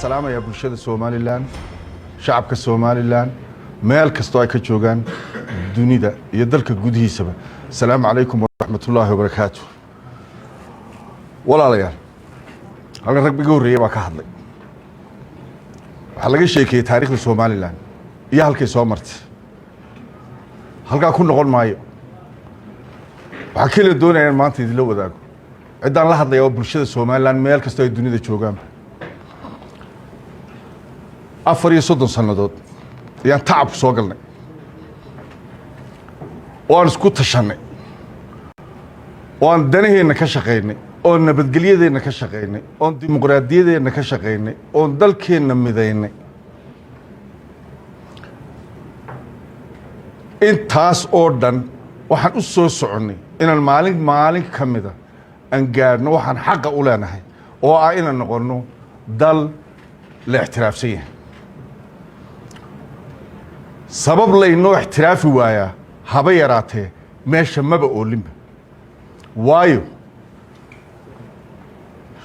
salaamaya bulshada Soomaaliland shacabka Soomaaliland meel kasto ay ka joogan dunida iyo dalka gudihiisaba salaamu calaykum wa rahmatullaahi wa barakaatuh walaalayaal hal rag biga horeeyay baa ka hadlay waxa laga sheekay taariikhda Soomaaliland iyo halkay soo martay halka ku noqon maayo waxa kale doonayaan maanta idin la wadaago cidaan la hadlayo bulshada Soomaaliland meel kasto ay dunida joogan 34 sanadood ayaan tacab soo galnay waan isku tashanay waan danaheena ka shaqeynay oo nabadgelyadeena ka shaqeynay oo dimuqraadiyadeena ka shaqeynay oo dalkeena mideynay intaas oo dhan waxaan u soo soconay inaan maalin kamida aan gaarno waxaan xaq u leenahay oo ah inaan noqono dal la ixtiraafsan yahay sabab la inoo ixtiraafi waaya haba yaraatee meesha maba oolinba waayo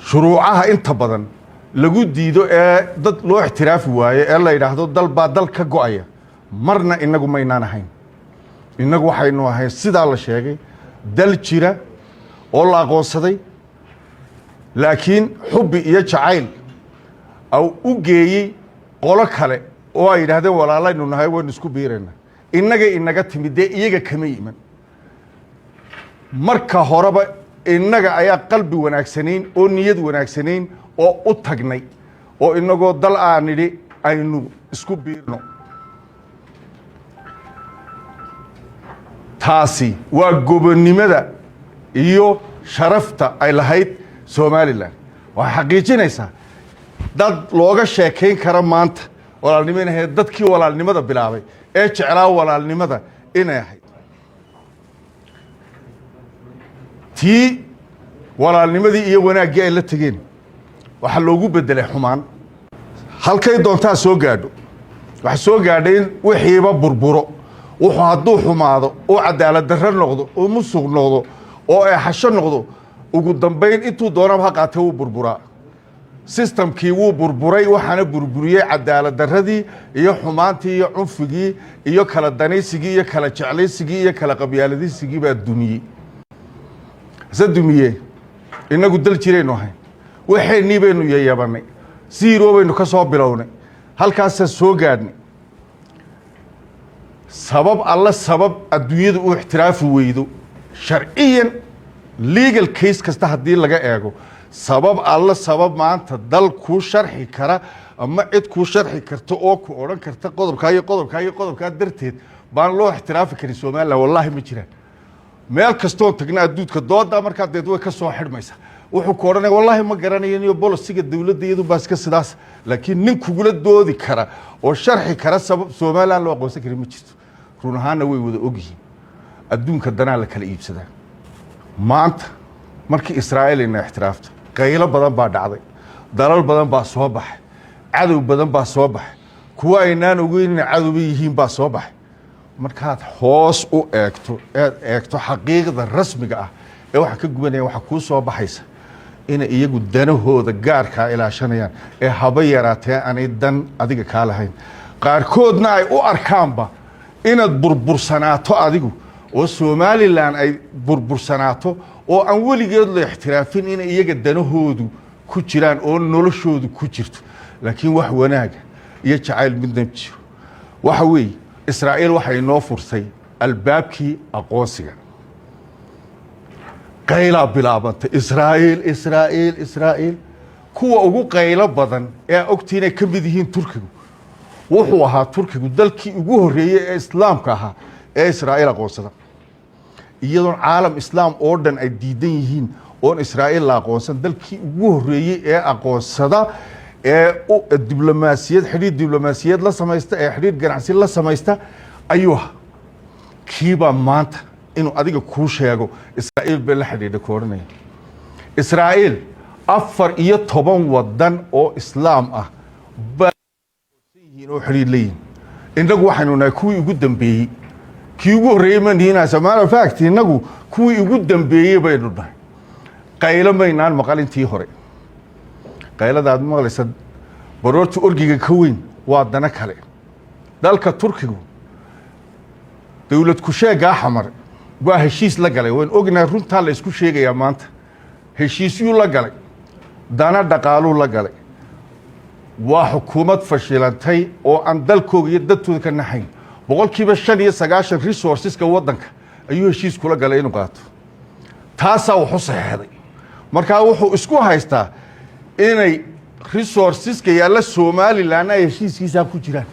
shuruucaha inta badan lagu diido ee dad loo ixtiraafi waayo ee la yiraahdo dal baa dal ka go'aya marna inagu maynaan ahayn inagu waxaynu ahayn sida la sheegay dal jira oo la aqoonsaday laakiin xubbi iyo jacayl aw u geeyay qolo kale oo ay yiraahdeen walaalaynu nahay waan isku biirayna inaga timidee iyaga kama yiman marka horeba inaga ayaa qalbi wanaagsanayn oo niyad wanaagsanayn oo u tagnay oo inagoo dal aan nidhi aynu isku biirno taasi waa gobonnimada iyo sharafta ay lahayd Soomaaliland waxa xaqiijinaysaa dad looga sheekayn kara maanta walaalnimada dadkii walaalnimada bilaabay ee jeclaa walaalnimada inay ahayd tii walaalnimadii iyo wanaagii ay la tageen waxa loogu bedelay xumaan halkay doontaa soo gaadho waxa soo gaadhay wixiiba burburo wuxuu hadduu xumaado oo cadaalad darro noqdo oo musuq noqdo oo ay xasho noqdo ugu dambeyn intuu doonaba ha qaatay uu burburaa systemkii wuu burburay waxaana burburiyay cadaalad darradii iyo xumaantii iyo cunfigii iyo kala danaysigii iyo kala jeclaysigii iyo kala qabyaaladisigii baa dumiyey sadumiye inagu dal jireyno ahayn waxeenii baynu yayabanay zero baynu ka soo bilownay halkaas soo gaadhnay sabab adduunyadu u ixtiraafi weydo sharciyan legal case kasta haddii laga eego sabab maanta dal ku sharxi kara ama cid ku sharxi karto oo ku oran karta qodobka darteed baan loo ixtiraafi karin Soomaaliland wallahi ma jiraan meel kasto tagna adduunka dooda marka deed way ka soo xidhmaysa wuxuu ku oranay wallahi ma garanayo bolisiga dawladda iyadu baaska sidaas laakiin nin kugula doodi kara oo sharxi kara sabab Soomaaliland loo aqoonsan karin ma jirto run ahaana way wada ogyihiin adduunka danaa la kala iibsadaa maanta markii Israa'iil ay ixtiraafto qaylo badan baa dhacday dalal badan baa soo baxay cadow badan baa soo baxay kuwa aynaan ogeyn cadow yihiin baa soo baxay markaad hoos u eegto xaqiiqda rasmiga ah ee waxa ka gubanaya waxa ku soo baxaysa in iyagu danahooda gaarka ilaashanayaan ee haba yaraatee aanay dan adiga ka lahayn qaarkoodna ay u arkaanba inaad burbursanaato adigu oo Soomaaliland ay burbursanaato oo aan weligeed la ixtiraafin in iyaga danahoodu ku jiraan oo noloshoodu ku jirto laakiin wax wanaag iyo jacayl midna jiro waxa weey Israa'iil waxay noo fursay albaabkii aqoonsiga qayla bilaabantay Israa'iil kuwa ugu qaylo badan ee ogtiina ka mid yihiin Turkigu wuxuu ahaa Turkigu dalkii ugu horeeyay ee islaamka ahaa ee Israa'iil aqoonsada iyadoo caalam islaam oo dhan ay diidan yihiin oo Israa'iil la aqoonsan dalkii ugu horeeyay ee aqoonsada ee diblomaasiyad la sameeysta ee xiriir ganacsi la sameeysta ayuu kiiba maanta inuu adiga ku sheego Israa'iil baa la xiriirada kooranaya Israa'iil 14 wadan oo islaam ah baa oo xiriir leeyihiin inagu waxaynu nahay kuwii ugu dambeeyay kii ugu horeeyay ma nihiin asamaana fact inagu kuwii ugu dambeeyay baynu nahay qaylo maynaan maqal intii hore qayladaad maqlaysa baroorta orgiga ka weyn waa dana kale dalka turkigu dawlad ku sheegaa xamar waa heshiis la galay waan ognahay runtaa la isku sheegayaa maanta heshiisyuu la galay dana dhaqaaluu la galay waa xukuumad fashilantay oo aan dalkooga iyo dadtooda ka naxayn 95% resourceska waddanka ayuu heshiis kula galay inuu qaato taasaa wuxuu saxeexday markaa wuxuu isku haystaa inay resourceska yaalla Somaliland ay heshiiskiisa ku jiraan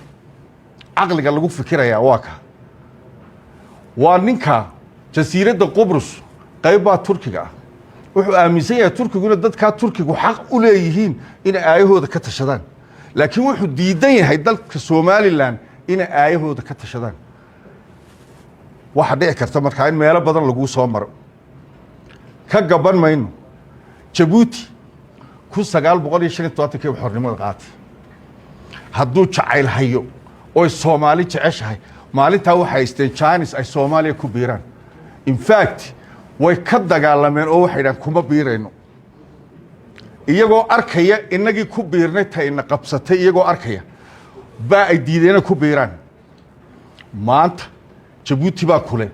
caqliga lagu fikirayaa waa ka waa ninka jasiiradda Qobrus qayba Turkiga ah wuxuu aaminsan yahay Turkiguna dadka Turkigu xaq u leeyihiin in aayahooda ka tashadaan laakiin wuxuu diidan yahay dalka Somaliland in aayahooda ka tashadaan waxa dhici karta markaa in meelo badan lagu soo maro ka gaban mayno Djibouti 1975 xornimada qaatay hadduu jacayl hayo oo Soomaali jeceshahay maalintaa waxay haysteen Chinese ay Soomaaliya ku biiraan in fact way ka dagaalameen oo waxay dhahan kuma biirayno iyagoo arkaya inagii ku biirnay tayna qabsatay iyagoo arkaya baa ay diideen ku biiraan maanta Djibouti baa kule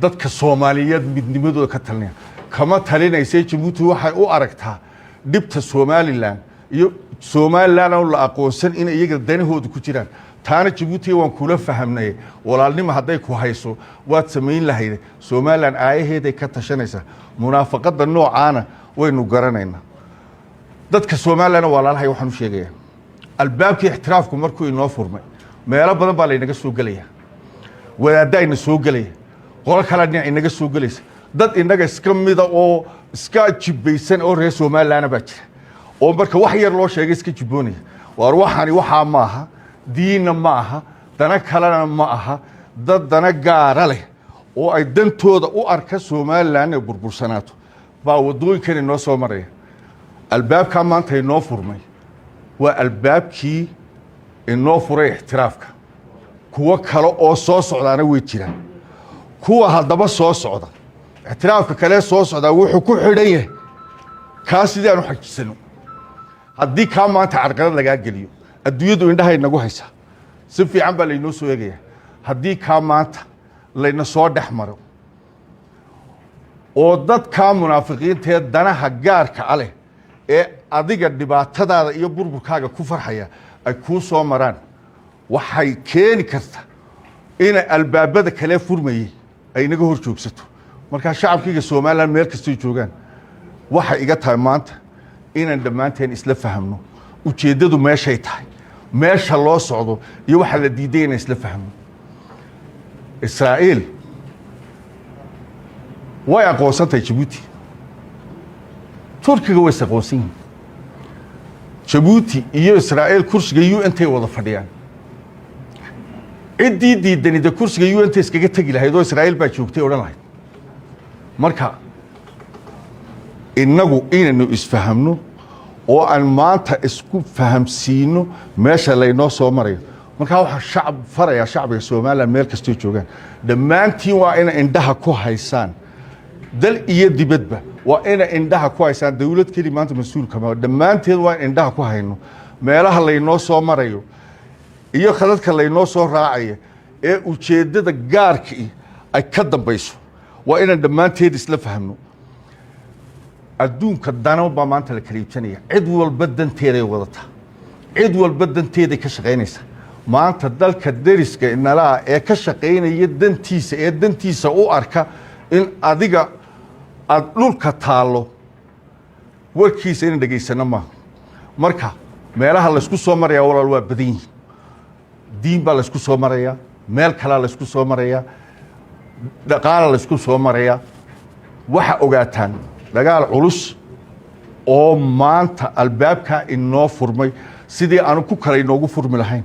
dadka Soomaaliyeed midnimadooda ka talinaya kama talinaysa Djibouti waxay u aragtaa dibta Somaliland iyo Somaliland oo la aqoonsan in iyaga danahooda ku jiraan taana Djibouti waan kula fahamnay walaalnimo haday ku hayso waad sameyn lahayd Somaliland aayaheeday ka tashanaysa munaafaqada noocaana waynu garanaynaa dadka Somaliland walaalahay waxaan u sheegayaa albaabkii ixtiraafku markuu inoo furmay meelo badan baa la inaga soo galaya wadaadayna soo galaya qolo kale dhinac inaga soo galaysa dad inaga iska mid oo iska jibbaysan oo reer Somaliland baa jira oo marka wax yar loo sheegay iska jiboonaya war waxani waxa ma aha diina ma aha dana kalena ma aha dad dana gaar leh oo ay dantooda u arka Somaliland ee burbursanaato baa wadooyinkan inoo soo maray albaabka maanta inoo furmay waa albaabkii inoo furay ixtiraafka kuwa kale oo soo socdaana way jiraan kuwa hadaba soo socda ixtiraafka kale soo socda wuxuu ku xidhan yahay ka sidii aanu xajisano haddii ka maanta carqalad laga geliyo adduunyadu indhaha inagu haysa si fiican baa laynoo soo eegaya haddii ka maanta layna soo dhex maro oo dadka munaafiqiinta ee danaha gaarka leh ee adiga dhibaatadaada iyo burburkaaga ku farxaya ay ku soo maraan waxay keeni kartaa in albaabada kale furmayay ay inaga hor joogsato marka shacabkiga Soomaaliland meel kasta ay joogaan waxa iga tahay maanta inaan dhamaanteen isla fahamno ujeedadu meeshay tahay meesha loo socdo iyo waxa la diiday in isla fahmo Israa'iil way aqoonsatay Djibouti Turkiga way aqoonsan Djibouti iyo Israa'iil kursiga UN wada fadhiyaan cidii diidanida kursiga UN iskaga tagi lahayd oo Israa'iil baa joogtay oran lahayd marka inagu inaynu isfahamno oo aan maanta isku fahamsiino meesha laynoo soo marayo marka waxa shacab faraya shacbiga Soomaaliland meel kasta joogaan dhamaantiin waa in indhaha ku haysaan dal iyo dibadba waa in indhaha ku haysaan dawlad kali maanta mas'uulka ma dhamaanteed waa in indhaha ku hayno meelaha laynoo soo marayo iyo khadadka laynoo soo raacay ee ujeedada gaarka ay ka dambayso waa in dhamaanteed isla fahmno adduunka dano baa maanta la kala iibsanaya cid walba danteeda wadata cid walba danteeda ka shaqeynaysa maanta dalka dariska inala ee ka shaqeynaya dantiisa u arka in adiga aad dhulka taalo warkiisa in dhageysana ma marka meelaha la isku soo maraya walaal waa badan yihiin diin baa la isku soo maraya meel kale la isku soo maraya dhaqaale la isku soo maraya waxa ogaataan dagaal culus oo maanta albaabka inoo furmay sidii aanu ku kale inoogu furmi lahayn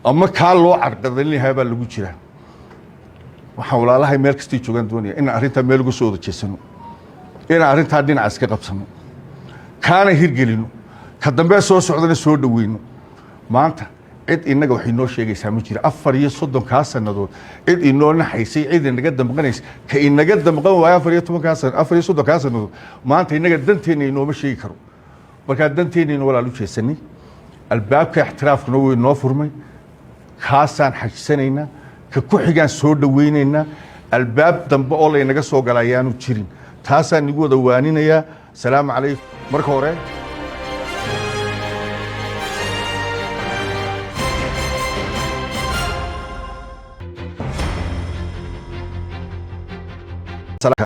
ama ka loo carqadan yahay baa lagu jira waxa walaalahay meel kasta joogan doonaya in arinta meel ugu soo jeesano in arinta dhinaca iska qabsano kaana hirgelino ka dambe soo socdana soo dhaweyno maanta cid inaga wax inoo sheegaysaa ma jira 34 sanadood cid inoo naxaysay cid inaga damqanaysa ka inaga damqan waaya 34 sanadood maanta inaga danteena inoo ma sheegi karo marka danteena walaal u jeesanay albaabka ixtiraafkuna way noo furmay kaasaan xajisanaynaa ka ku xigaan soo dhawaynaynaa albaab dambe oo laynaga soo gala ayaanu jirin taasaan nigu wada waaninayaa asalaamu calaykum marka hore